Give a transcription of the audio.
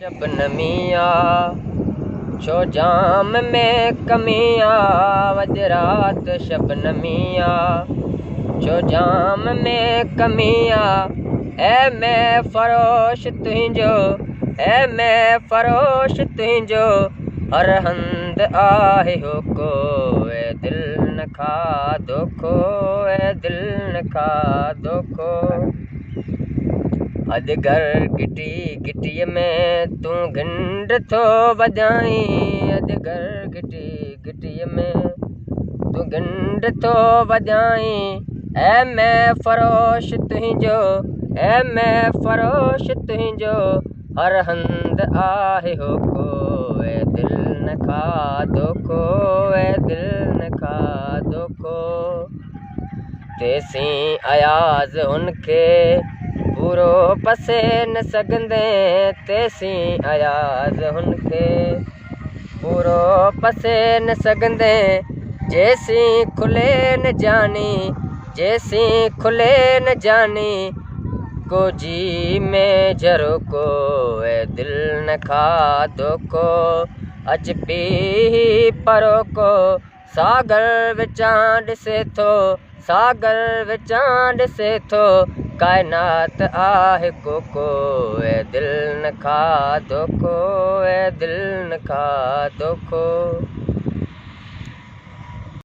शबनमिया छो जाम में कमिया वजरात शबनमिया छो जाम में कमिया ऐ मैं फरोश तुंहिंजो ऐ मैं फरोश तुंहिंजो हर हंद आहे होको ए दिल न खा दोखो ए दिल न खा दोखो अजगर गिटी गिटीअ में तूं घिंड थो वॼाई अजगर गिटी गिटीअ में तूं घिंड थो वॼाई ऐ मैं फरोश तुंहिंजो ऐ मैं फरोश तुंहिंजो हर हंद आहे होको ए दिल न खा दोखो ए दिल न खा दोखो तेसीं अयाज़ हुनखे पूरो पसे न सघंदे तेसीं अयाज़ हुनखे पूरो पसे न सघंदे जेसीं खुले न जानी जेसीं खुले न जानी को जी में झरोको ए दिल न खा दोखो अच पी परोको सागर विचां ॾिसे थो सागर विचां ॾिसे थो कायनात आहे कोको ए दिल न खा दोखो ए दिल न खा दोखो।